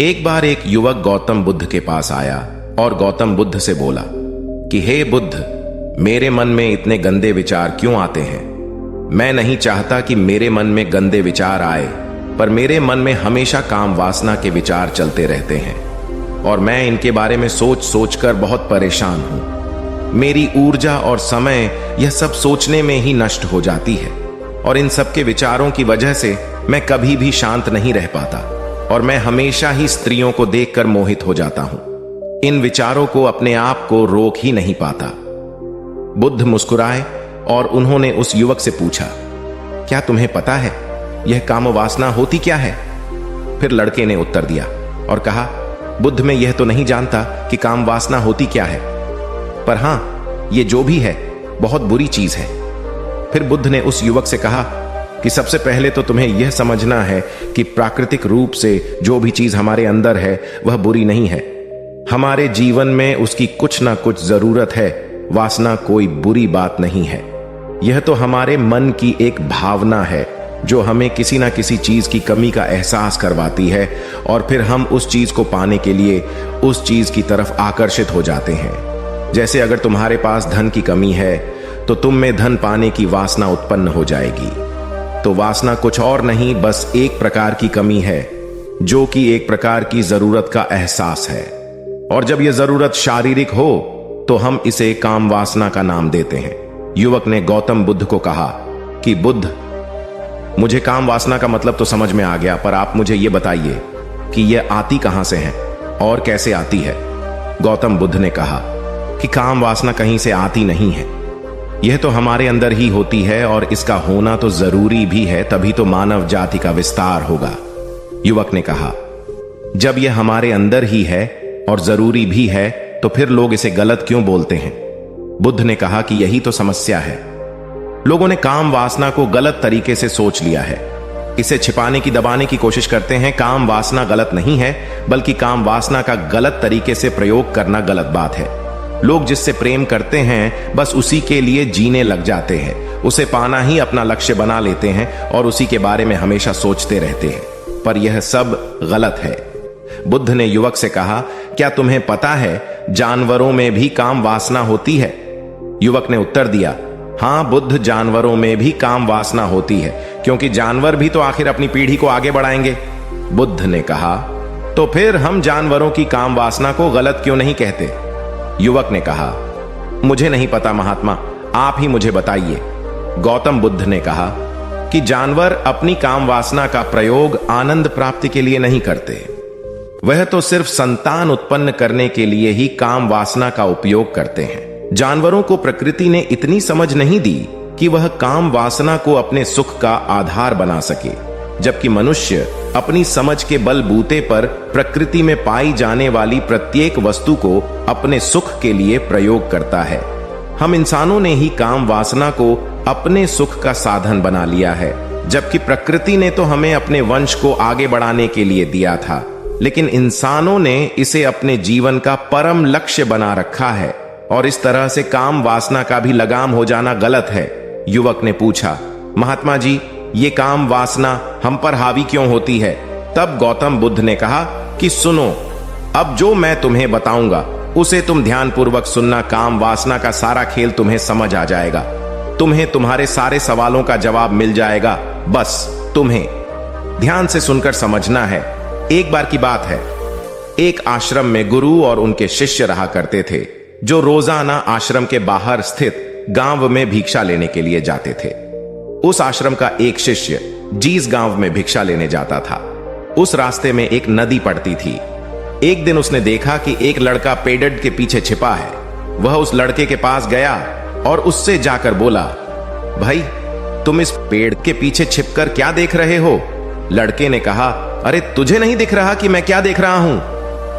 एक बार एक युवक गौतम बुद्ध के पास आया और गौतम बुद्ध से बोला कि हे बुद्ध, मेरे मन में इतने गंदे विचार क्यों आते हैं। मैं नहीं चाहता कि मेरे मन में गंदे विचार आए, पर मेरे मन में हमेशा काम वासना के विचार चलते रहते हैं और मैं इनके बारे में सोच सोच कर बहुत परेशान हूं। मेरी ऊर्जा और समय यह सब सोचने में ही नष्ट हो जाती है और इन सब के विचारों की वजह से मैं कभी भी शांत नहीं रह पाता और मैं हमेशा ही स्त्रियों को देखकर मोहित हो जाता हूं। इन विचारों को अपने आप को रोक ही नहीं पाता। बुद्ध मुस्कुराए और उन्होंने उस युवक से पूछा, क्या तुम्हें पता है यह काम वासना होती क्या है? फिर लड़के ने उत्तर दिया और कहा, बुद्ध, मैं यह तो नहीं जानता कि काम वासना होती क्या है, पर हां, यह जो भी है बहुत बुरी चीज है। फिर बुद्ध ने उस युवक से कहा कि सबसे पहले तो तुम्हें यह समझना है कि प्राकृतिक रूप से जो भी चीज हमारे अंदर है वह बुरी नहीं है। हमारे जीवन में उसकी कुछ ना कुछ जरूरत है। वासना कोई बुरी बात नहीं है। यह तो हमारे मन की एक भावना है जो हमें किसी ना किसी चीज की कमी का एहसास करवाती है और फिर हम उस चीज को पाने के लिए उस चीज की तरफ आकर्षित हो जाते हैं। जैसे अगर तुम्हारे पास धन की कमी है तो तुम में धन पाने की वासना उत्पन्न हो जाएगी। तो वासना कुछ और नहीं, बस एक प्रकार की कमी है जो कि एक प्रकार की जरूरत का एहसास है। और जब यह जरूरत शारीरिक हो तो हम इसे काम वासना का नाम देते हैं। युवक ने गौतम बुद्ध को कहा कि बुद्ध, मुझे काम वासना का मतलब तो समझ में आ गया, पर आप मुझे यह बताइए कि यह आती कहां से है और कैसे आती है। गौतम बुद्ध ने कहा कि काम वासना कहीं से आती नहीं है, यह तो हमारे अंदर ही होती है और इसका होना तो जरूरी भी है, तभी तो मानव जाति का विस्तार होगा। युवक ने कहा, जब यह हमारे अंदर ही है और जरूरी भी है तो फिर लोग इसे गलत क्यों बोलते हैं? बुद्ध ने कहा कि यही तो समस्या है। लोगों ने काम वासना को गलत तरीके से सोच लिया है। इसे छिपाने की, दबाने की कोशिश करते हैं। काम वासना गलत नहीं है, बल्कि काम वासना का गलत तरीके से प्रयोग करना गलत बात है। लोग जिससे प्रेम करते हैं बस उसी के लिए जीने लग जाते हैं, उसे पाना ही अपना लक्ष्य बना लेते हैं और उसी के बारे में हमेशा सोचते रहते हैं, पर यह सब गलत है। बुद्ध ने युवक से कहा, क्या तुम्हें पता है जानवरों में भी काम वासना होती है? युवक ने उत्तर दिया, हां बुद्ध, जानवरों में भी काम वासना होती है, क्योंकि जानवर भी तो आखिर अपनी पीढ़ी को आगे बढ़ाएंगे। बुद्ध ने कहा, तो फिर हम जानवरों की काम वासना को गलत क्यों नहीं कहते? युवक ने कहा, मुझे नहीं पता महात्मा, आप ही मुझे बताइए। गौतम बुद्ध ने कहा कि जानवर अपनी काम वासना का प्रयोग आनंद प्राप्ति के लिए नहीं करते, वह तो सिर्फ संतान उत्पन्न करने के लिए ही काम वासना का उपयोग करते हैं। जानवरों को प्रकृति ने इतनी समझ नहीं दी कि वह काम वासना को अपने सुख का आधार बना सके, जबकि मनुष्य अपनी समझ के बलबूते पर प्रकृति में पाई जाने वाली प्रत्येक वस्तु को अपने सुख के लिए प्रयोग करता है। हम इंसानों ने ही काम वासना को अपने सुख का साधन बना लिया है, जबकि प्रकृति ने तो हमें अपने वंश को आगे बढ़ाने के लिए दिया था, लेकिन इंसानों ने इसे अपने जीवन का परम लक्ष्य बना रखा है और इस तरह से काम वासना का भी लगाम हो जाना गलत है। युवक ने पूछा, महात्मा जी, ये काम वासना हम पर हावी क्यों होती है? तब गौतम बुद्ध ने कहा कि सुनो, अब जो मैं तुम्हें बताऊंगा उसे तुम ध्यानपूर्वक सुनना। काम वासना का सारा खेल तुम्हें समझ आ जाएगा, तुम्हें तुम्हारे सारे सवालों का जवाब मिल जाएगा। बस तुम्हें ध्यान से सुनकर समझना है। एक बार की बात है, एक आश्रम में गुरु और उनके शिष्य रहा करते थे, जो रोजाना आश्रम के बाहर स्थित गांव में भिक्षा लेने के लिए जाते थे। उस आश्रम का एक शिष्य जिस गांव में भिक्षा लेने जाता था, उस रास्ते में एक नदी पड़ती थी। एक दिन उसने देखा कि एक लड़का पेड़ के पीछे छिपा है। वह उस लड़के के पास गया और उससे जाकर बोला, भाई, तुम इस पेड़ के पीछे छिपकर क्या देख रहे हो? लड़के ने कहा, अरे तुझे नहीं दिख रहा कि मैं क्या देख रहा हूं?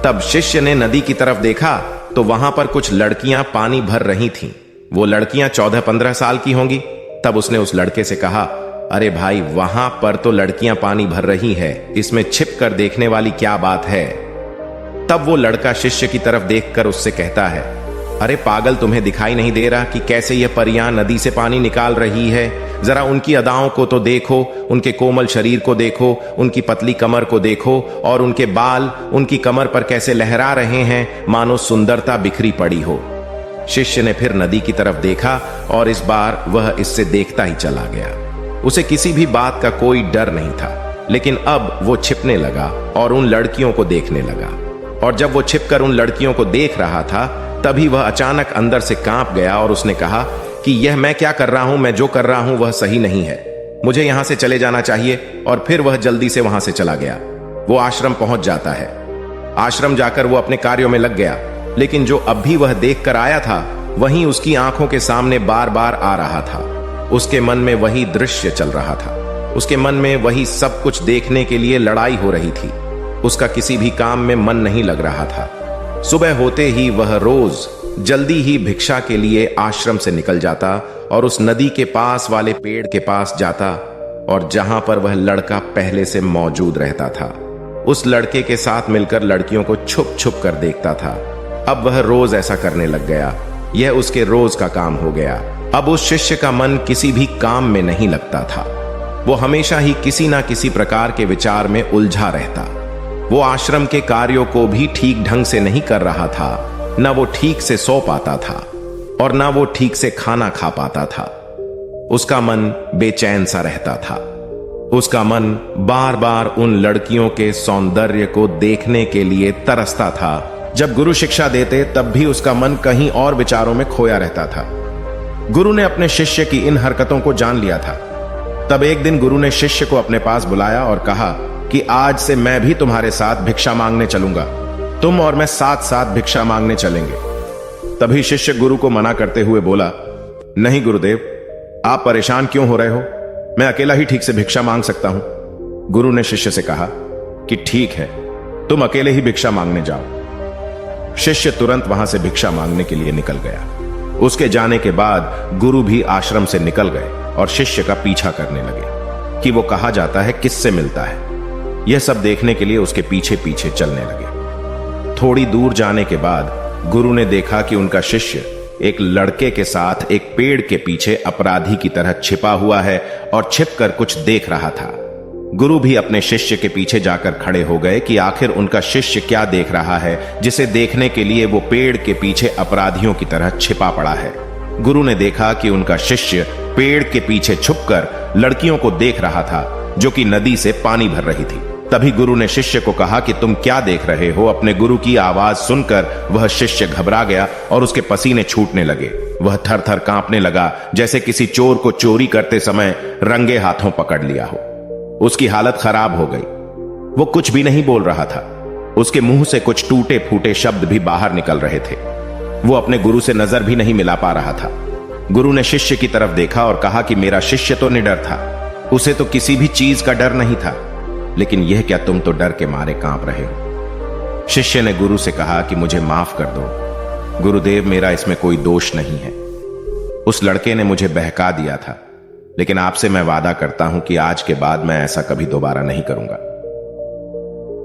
तब शिष्य ने नदी की तरफ देखा तो वहां पर कुछ लड़कियां पानी भर रही थीं। वो लड़कियां 14-15 साल की होंगी। तब उसने उस लड़के से कहा, अरे भाई, वहां पर तो लड़कियां पानी भर रही है, इसमें छिप कर देखने वाली क्या बात है? तब वो लड़का शिष्य की तरफ देखकर उससे कहता है, अरे पागल, तुम्हें दिखाई नहीं दे रहा कि कैसे ये परियां नदी से पानी निकाल रही है? जरा उनकी अदाओं को तो देखो, उनके कोमल शरीर को देखो, उनकी पतली कमर को देखो, और उनके बाल उनकी कमर पर कैसे लहरा रहे हैं, मानो सुंदरता बिखरी पड़ी हो। शिष्य ने फिर नदी की तरफ देखा और इस बार वह इससे देखता ही चला गया। उसे किसी भी बात का कोई डर नहीं था, लेकिन अब वो छिपने लगा और उन लड़कियों को देखने लगा। और जब वो छिपकर उन लड़कियों को देख रहा था, तभी वह अचानक अंदर से कांप गया और उसने कहा कि यह मैं क्या कर रहा हूं? मैं जो कर रहा हूं वह सही नहीं है, मुझे यहां से चले जाना चाहिए। और फिर वह जल्दी से वहां से चला गया। वो आश्रम पहुंच जाता है। आश्रम जाकर वो अपने कार्यों में लग गया, लेकिन जो अब भी वह देख कर आया था वहीं उसकी आंखों के सामने बार बार आ रहा था। उसके मन में वही दृश्य चल रहा था। उसके मन में वही सब कुछ देखने के लिए लड़ाई हो रही थी। उसका किसी भी काम में मन नहीं लग रहा था। सुबह होते ही वह रोज जल्दी ही भिक्षा के लिए आश्रम से निकल जाता और उस नदी के पास वाले पेड़ के पास जाता, और जहां पर वह लड़का पहले से मौजूद रहता था, उस लड़के के साथ मिलकर लड़कियों को छुप छुप कर देखता था। अब वह रोज ऐसा करने लग गया। यह उसके रोज का काम हो गया। अब उस शिष्य का मन किसी भी काम में नहीं लगता था। वो हमेशा ही किसी ना किसी प्रकार के विचार में उलझा रहता। वो आश्रम के कार्यों को भी ठीक ढंग से नहीं कर रहा था। न वो ठीक से सो पाता था और न वो ठीक से खाना खा पाता था। उसका मन बेचैन सा रहता था। उसका मन बार बार उन लड़कियों के सौंदर्य को देखने के लिए तरसता था। जब गुरु शिक्षा देते तब भी उसका मन कहीं और विचारों में खोया रहता था। गुरु ने अपने शिष्य की इन हरकतों को जान लिया था। तब एक दिन गुरु ने शिष्य को अपने पास बुलाया और कहा कि आज से मैं भी तुम्हारे साथ भिक्षा मांगने चलूंगा। तुम और मैं साथ साथ भिक्षा मांगने चलेंगे। तभी शिष्य गुरु को मना करते हुए बोला, नहीं गुरुदेव, आप परेशान क्यों हो रहे हो? मैं अकेला ही ठीक से भिक्षा मांग सकता हूं। गुरु ने शिष्य से कहा कि ठीक है, तुम अकेले ही भिक्षा मांगने जाओ। शिष्य तुरंत वहां से भिक्षा मांगने के लिए निकल गया। उसके जाने के बाद गुरु भी आश्रम से निकल गए और शिष्य का पीछा करने लगे कि वो कहा जाता है, किससे मिलता है। यह सब देखने के लिए उसके पीछे पीछे चलने लगे। थोड़ी दूर जाने के बाद गुरु ने देखा कि उनका शिष्य एक लड़के के साथ एक पेड़ के पीछे अपराधी की तरह छिपा हुआ है और छिपकर कुछ देख रहा था। गुरु भी अपने शिष्य के पीछे जाकर खड़े हो गए कि आखिर उनका शिष्य क्या देख रहा है, जिसे देखने के लिए वो पेड़ के पीछे अपराधियों की तरह छिपा पड़ा है। गुरु ने देखा कि उनका शिष्य पेड़ के पीछे छुपकर लड़कियों को देख रहा था जो कि नदी से पानी भर रही थी। तभी गुरु ने शिष्य को कहा कि तुम क्या देख रहे हो? अपने गुरु की आवाज सुनकर वह शिष्य घबरा गया और उसके पसीने छूटने लगे। वह थर थर कांपने लगा, जैसे किसी चोर को चोरी करते समय रंगे हाथों पकड़ लिया हो। उसकी हालत खराब हो गई। वो कुछ भी नहीं बोल रहा था। उसके मुंह से कुछ टूटे फूटे शब्द भी बाहर निकल रहे थे। वो अपने गुरु से नजर भी नहीं मिला पा रहा था। गुरु ने शिष्य की तरफ देखा और कहा कि मेरा शिष्य तो निडर था, उसे तो किसी भी चीज का डर नहीं था, लेकिन यह क्या तुम तो डर के मारे कांप रहे हो? शिष्य ने गुरु से कहा कि मुझे माफ कर दो गुरुदेव, मेरा इसमें कोई दोष नहीं है। उस लड़के ने मुझे बहका दिया था, लेकिन आपसे मैं वादा करता हूं कि आज के बाद मैं ऐसा कभी दोबारा नहीं करूंगा।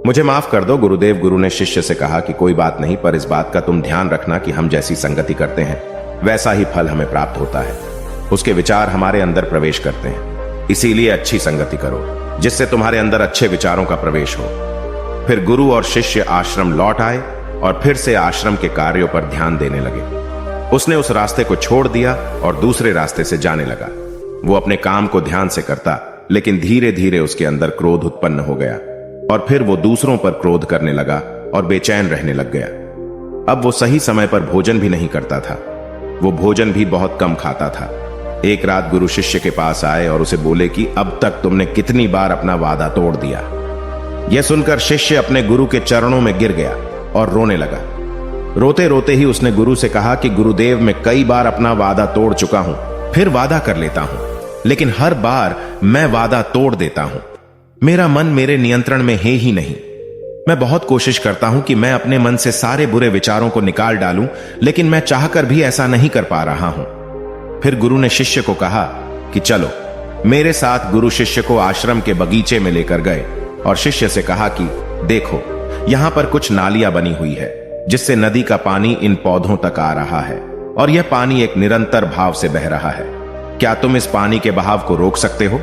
मुझे माफ कर दो गुरुदेव। गुरु ने शिष्य से कहा कि कोई बात नहीं, पर इस बात का तुम ध्यान रखना कि हम जैसी संगति करते हैं वैसा ही फल हमें प्राप्त होता है। उसके विचार हमारे अंदर प्रवेश करते हैं, इसीलिए अच्छी संगति करो जिससे तुम्हारे अंदर अच्छे विचारों का प्रवेश हो। फिर गुरु और शिष्य आश्रम लौट आए और फिर से आश्रम के कार्यों पर ध्यान देने लगे। उसने उस रास्ते को छोड़ दिया और दूसरे रास्ते से जाने लगा। वो अपने काम को ध्यान से करता, लेकिन धीरे धीरे उसके अंदर क्रोध उत्पन्न हो गया और फिर वो दूसरों पर क्रोध करने लगा और बेचैन रहने लग गया। अब वो सही समय पर भोजन भी नहीं करता था। वो भोजन भी बहुत कम खाता था। एक रात गुरु शिष्य के पास आए और उसे बोले कि अब तक तुमने कितनी बार अपना वादा तोड़ दिया। यह सुनकर शिष्य अपने गुरु के चरणों में गिर गया और रोने लगा। रोते रोते ही उसने गुरु से कहा कि गुरुदेव, मैं कई बार अपना वादा तोड़ चुका हूं, फिर वादा कर लेता हूं, लेकिन हर बार मैं वादा तोड़ देता हूं। मेरा मन मेरे नियंत्रण में है ही नहीं। मैं बहुत कोशिश करता हूं कि मैं अपने मन से सारे बुरे विचारों को निकाल डालूं, लेकिन मैं चाहकर भी ऐसा नहीं कर पा रहा हूं। फिर गुरु ने शिष्य को कहा कि चलो मेरे साथ। गुरु शिष्य को आश्रम के बगीचे में लेकर गए और शिष्य से कहा कि देखो, यहां पर कुछ नालियां बनी हुई है। जिससे नदी का पानी इन पौधों तक आ रहा है और यह पानी एक निरंतर भाव से बह रहा है। क्या तुम इस पानी के बहाव को रोक सकते हो?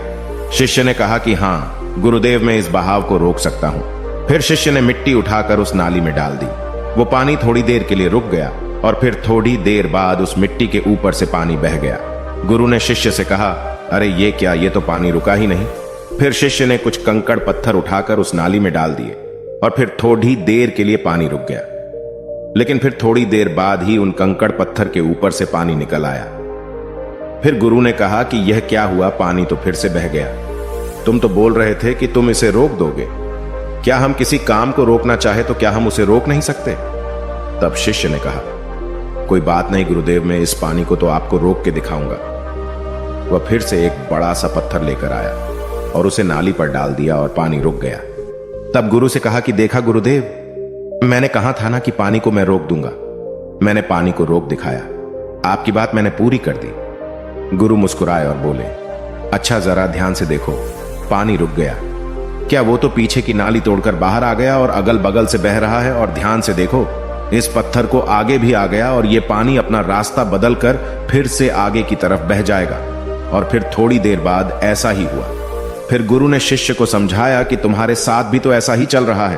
शिष्य ने कहा कि हां गुरुदेव, मैं इस बहाव को रोक सकता हूं। फिर शिष्य ने मिट्टी उठाकर उस नाली में डाल दी। वो पानी थोड़ी देर के लिए रुक गया और फिर थोड़ी देर बाद उस मिट्टी के ऊपर से पानी बह गया। गुरु ने शिष्य से कहा, अरे ये क्या, ये तो पानी रुका ही नहीं। फिर शिष्य ने कुछ कंकड़ पत्थर उठाकर उस नाली में डाल दिए और फिर थोड़ी देर के लिए पानी रुक गया। लेकिन फिर थोड़ी देर बाद ही उन कंकड़ पत्थर के ऊपर से पानी निकल आया। फिर गुरु ने कहा कि यह क्या हुआ, पानी तो फिर से बह गया। तुम तो बोल रहे थे कि तुम इसे रोक दोगे। क्या हम किसी काम को रोकना चाहे तो क्या हम उसे रोक नहीं सकते? तब शिष्य ने कहा, कोई बात नहीं गुरुदेव, मैं इस पानी को तो आपको रोक के दिखाऊंगा। वह फिर से एक बड़ा सा पत्थर लेकर आया और उसे नाली पर डाल दिया और पानी रुक गया। तब गुरु से कहा कि देखा गुरुदेव, मैंने कहा था ना कि पानी को मैं रोक दूंगा। मैंने पानी को रोक दिखाया। आपकी बात मैंने पूरी कर दी। गुरु मुस्कुराए और बोले, अच्छा जरा ध्यान से देखो, पानी रुक गया। क्या वो तो पीछे की नाली तोड़कर बाहर आ गया और अगल बगल से बह रहा है, और ध्यान से देखो इस पत्थर को आगे भी आ गया और ये पानी अपना रास्ता बदलकर फिर से आगे की तरफ बह जाएगा। और फिर थोड़ी देर बाद ऐसा ही हुआ। फिर गुरु ने शिष्य को समझाया कि तुम्हारे साथ भी तो ऐसा ही चल रहा है।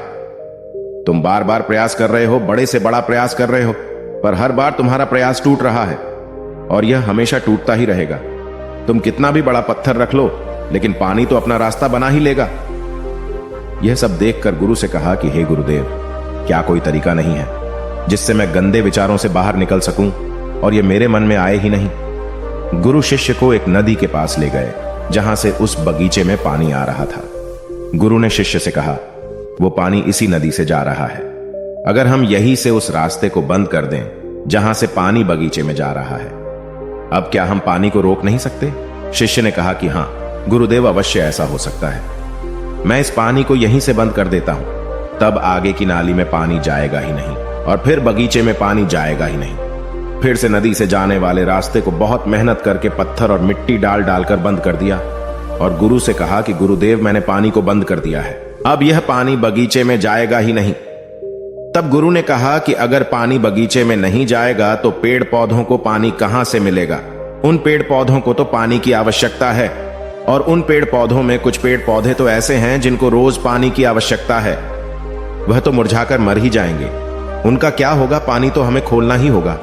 तुम बार बार प्रयास कर रहे हो, बड़े से बड़ा प्रयास कर रहे हो, पर हर बार तुम्हारा प्रयास टूट रहा है और यह हमेशा टूटता ही रहेगा। तुम कितना भी बड़ा पत्थर रख लो, लेकिन पानी तो अपना रास्ता बना ही लेगा। यह सब देखकर गुरु से कहा कि हे गुरुदेव, क्या कोई तरीका नहीं है जिससे मैं गंदे विचारों से बाहर निकल सकूं और यह मेरे मन में आए ही नहीं? गुरु शिष्य को एक नदी के पास ले गए जहां से उस बगीचे में पानी आ रहा था। गुरु ने शिष्य से कहा, वो पानी इसी नदी से जा रहा है। अगर हम यहीं से उस रास्ते को बंद कर दें जहां से पानी बगीचे में जा रहा है, अब क्या हम पानी को रोक नहीं सकते? शिष्य ने कहा कि हां गुरुदेव, अवश्य ऐसा हो सकता है। मैं इस पानी को यहीं से बंद कर देता हूं, तब आगे की नाली में पानी जाएगा ही नहीं और फिर बगीचे में पानी जाएगा ही नहीं। फिर से नदी से जाने वाले रास्ते को बहुत मेहनत करके पत्थर और मिट्टी डाल डालकर बंद कर दिया और गुरु से कहा कि गुरुदेव, मैंने पानी को बंद कर दिया है, अब यह पानी बगीचे में जाएगा ही नहीं। तब गुरु ने कहा कि अगर पानी बगीचे में नहीं जाएगा तो पेड़ पौधों को पानी कहां से मिलेगा? उन पेड़ पौधों को तो पानी की आवश्यकता है, और उन पेड़ पौधों में कुछ पेड़ पौधे तो ऐसे हैं जिनको रोज पानी की आवश्यकता है। वह तो मुरझाकर मर ही जाएंगे। उनका क्या होगा? पानी तो हमें खोलना ही होगा।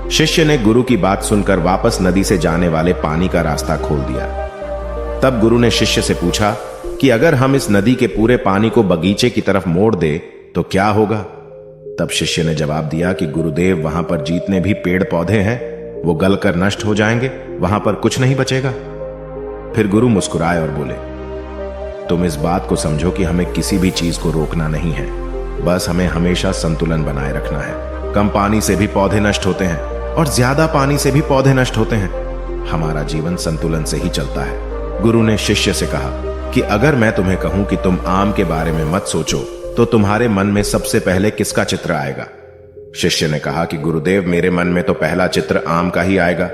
शिष्य ने गुरु की बात सुनकर वापस नदी से जाने वाले पानी का रास्ता खोल दिया। तब गुरु ने शिष्य से पूछा कि अगर हम इस नदी के पूरे पानी को बगीचे की तरफ मोड़ दे तो क्या होगा? तब शिष्य ने जवाब दिया कि गुरुदेव, वहां पर जितने भी पेड़ पौधे हैं वो गलकर नष्ट हो जाएंगे, वहां पर कुछ नहीं बचेगा। फिर गुरु मुस्कुराए और बोले, तुम इस बात को समझो कि हमें किसी भी चीज को रोकना नहीं है, बस हमें हमेशा संतुलन बनाए रखना है। कम पानी से भी पौधे नष्ट होते हैं और ज्यादा पानी से भी पौधे नष्ट होते हैं। हमारा जीवन संतुलन से ही चलता है। गुरु ने शिष्य से कहा कि अगर मैं तुम्हें कहूं कि तुम आम के बारे में मत सोचो तो तुम्हारे मन में सबसे पहले किसका चित्र आएगा? शिष्य ने कहा कि गुरुदेव, मेरे मन में तो पहला चित्र आम का ही आएगा।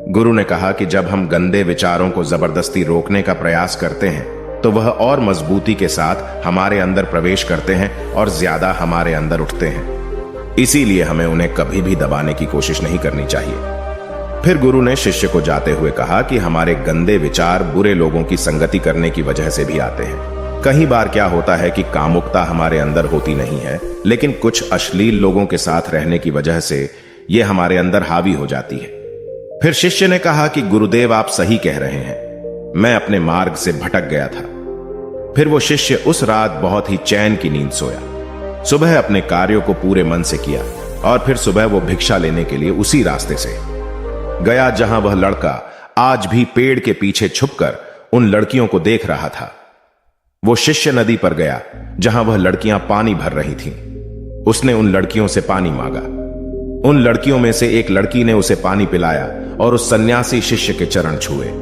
गुरु ने कहा कि जब हम गंदे विचारों को जबरदस्ती रोकने का प्रयास करते हैं तो वह और मजबूती के साथ हमारे अंदर प्रवेश करते हैं और ज्यादा हमारे अंदर उठते हैं। इसीलिए हमें उन्हें कभी भी दबाने की कोशिश नहीं करनी चाहिए। फिर गुरु ने शिष्य को जाते हुए कहा कि हमारे गंदे विचार बुरे लोगों की संगति करने की वजह से भी आते हैं। कई बार क्या होता है कि कामुकता हमारे अंदर होती नहीं है, लेकिन कुछ अश्लील लोगों के साथ रहने की वजह से यह हमारे अंदर हावी हो जाती है। फिर शिष्य ने कहा कि गुरुदेव, आप सही कह रहे हैं, मैं अपने मार्ग से भटक गया था। फिर वो शिष्य उस रात बहुत ही चैन की नींद सोया। सुबह अपने कार्यों को पूरे मन से किया और फिर सुबह वो भिक्षा लेने के लिए उसी रास्ते से गया जहां वह लड़का आज भी पेड़ के पीछे छुपकर उन लड़कियों को देख रहा था। वो शिष्य नदी पर गया जहां वह लड़कियां पानी भर रही थीं। उसने उन लड़कियों से पानी मांगा। उन लड़कियों में से एक लड़की ने उसे पानी पिलाया और उस सन्यासी शिष्य के चरण छुए।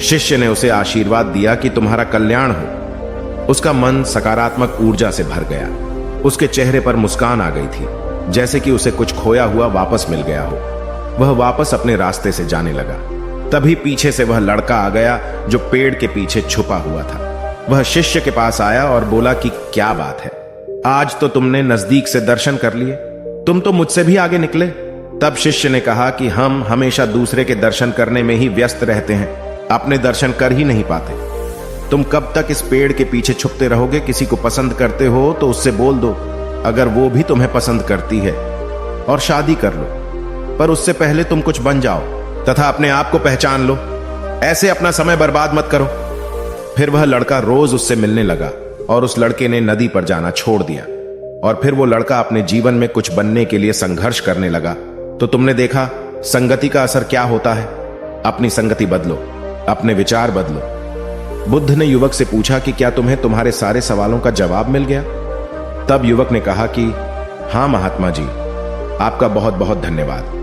शिष्य ने उसे आशीर्वाद दिया कि तुम्हारा कल्याण हो। उसका मन सकारात्मक ऊर्जा से भर गया। उसके चेहरे पर मुस्कान आ गई थी, जैसे कि उसे कुछ खोया हुआ वापस मिल गया हो। वह वापस अपने रास्ते से जाने लगा। तभी पीछे से वह लड़का आ गया जो पेड़ के पीछे छुपा हुआ था। वह शिष्य के पास आया और बोला कि क्या बात है, आज तो तुमने नजदीक से दर्शन कर लिए, तुम तो मुझसे भी आगे निकले। तब शिष्य ने कहा कि हम हमेशा दूसरे के दर्शन करने में ही व्यस्त रहते हैं, अपने दर्शन कर ही नहीं पाते। तुम कब तक इस पेड़ के पीछे छुपते रहोगे? किसी को पसंद करते हो तो उससे बोल दो, अगर वो भी तुम्हें पसंद करती है, और शादी कर लो। पर उससे पहले तुम कुछ बन जाओ तथा अपने आप को पहचान लो। ऐसे अपना समय बर्बाद मत करो। फिर वह लड़का रोज उससे मिलने लगा और उस लड़के ने नदी पर जाना छोड़ दिया। और फिर वो लड़का अपने जीवन में कुछ बनने के लिए संघर्ष करने लगा। तो तुमने देखा संगति का असर क्या होता है। अपनी संगति बदलो, अपने विचार बदलो। बुद्ध ने युवक से पूछा कि क्या तुम्हें तुम्हारे सारे सवालों का जवाब मिल गया? तब युवक ने कहा कि हां महात्मा जी, आपका बहुत बहुत धन्यवाद।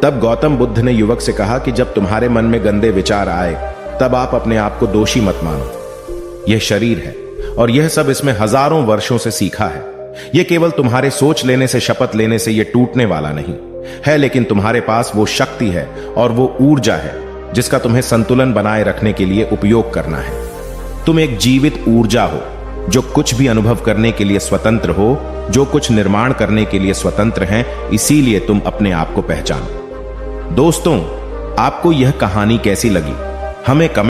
तब गौतम बुद्ध ने युवक से कहा कि जब तुम्हारे मन में गंदे विचार आए तब आप अपने आप को दोषी मत मानो। यह शरीर है और यह सब इसमें हजारों वर्षों से सीखा है। यह केवल तुम्हारे सोच लेने से, शपथ लेने से यह टूटने वाला नहीं है, लेकिन तुम्हारे पास वो शक्ति है और वो ऊर्जा है जिसका तुम्हें संतुलन बनाए रखने के लिए उपयोग करना है। तुम एक जीवित ऊर्जा हो जो कुछ भी अनुभव करने के लिए स्वतंत्र हो, जो कुछ निर्माण करने के लिए स्वतंत्र हैं। इसीलिए तुम अपने आप को पहचानो। दोस्तों, आपको यह कहानी कैसी लगी हमें कमेंट